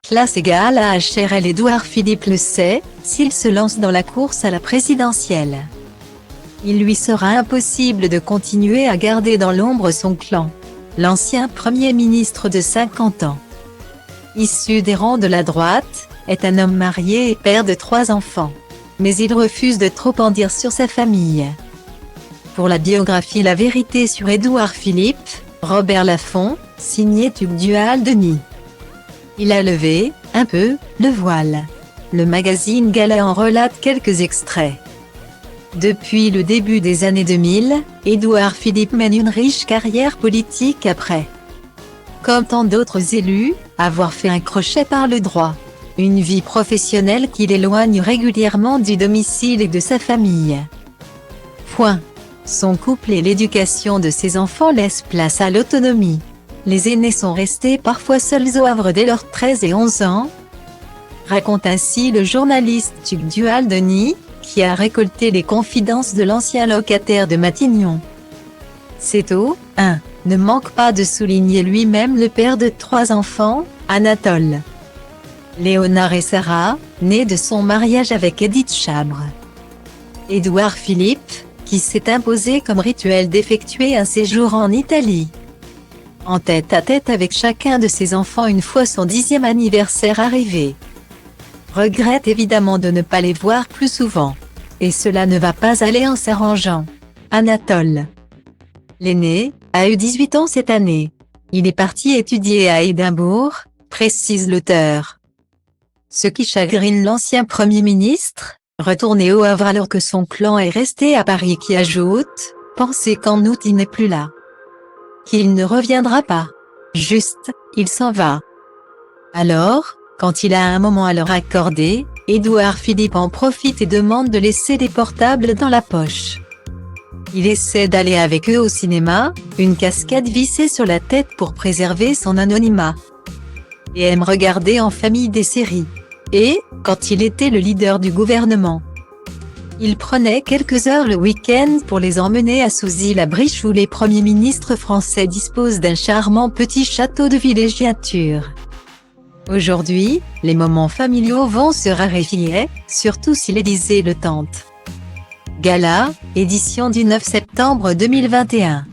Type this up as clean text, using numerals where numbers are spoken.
classe égale à HRL. Édouard Philippe le sait, s'il se lance dans la course à la présidentielle, il lui sera impossible de continuer à garder dans l'ombre son clan. L'ancien Premier ministre de 50 ans, issu des rangs de la droite, est un homme marié et père de 3 enfants. Mais il refuse de trop en dire sur sa famille. Pour la biographie La vérité sur Édouard Philippe, Robert Laffont, signé Tugdual Denis. Il a levé, un peu, le voile. Le magazine Gala en relate quelques extraits. Depuis le début des années 2000, Édouard Philippe mène une riche carrière politique après, comme tant d'autres élus, avoir fait un crochet par le droit. Une vie professionnelle qui l'éloigne régulièrement du domicile et de sa famille. Son couple et l'éducation de ses enfants laissent place à l'autonomie. Les aînés sont restés parfois seuls au Havre dès leurs 13 et 11 ans. Raconte ainsi le journaliste Tugdual Denis, qui a récolté les confidences de l'ancien locataire de Matignon. Céto, ne manque pas de souligner lui-même le père de 3 enfants, Anatole, Léonard et Sarah, nés de son mariage avec Edith Chabre. Édouard Philippe, qui s'est imposé comme rituel d'effectuer un séjour en Italie, en tête-à-tête avec chacun de ses enfants une fois son 10e anniversaire arrivé. Regrette évidemment de ne pas les voir plus souvent. Et cela ne va pas aller en s'arrangeant. Anatole, l'aîné, a eu 18 ans cette année. Il est parti étudier à Édimbourg, précise l'auteur. Ce qui chagrine l'ancien Premier ministre, retourné au Havre alors que son clan est resté à Paris, qui ajoute, penser qu'en août il n'est plus là, qu'il ne reviendra pas. Juste, il s'en va. Alors, quand il a un moment à leur accorder, Édouard Philippe en profite et demande de laisser des portables dans la poche. Il essaie d'aller avec eux au cinéma, une casquette vissée sur la tête pour préserver son anonymat. Et aime regarder en famille des séries. Et, quand il était le leader du gouvernement, il prenait quelques heures le week-end pour les emmener à Souzy-la-Briche où les premiers ministres français disposent d'un charmant petit château de villégiature. Aujourd'hui, les moments familiaux vont se raréfier, surtout si l'Élysée le tente. Gala, édition du 9 septembre 2021.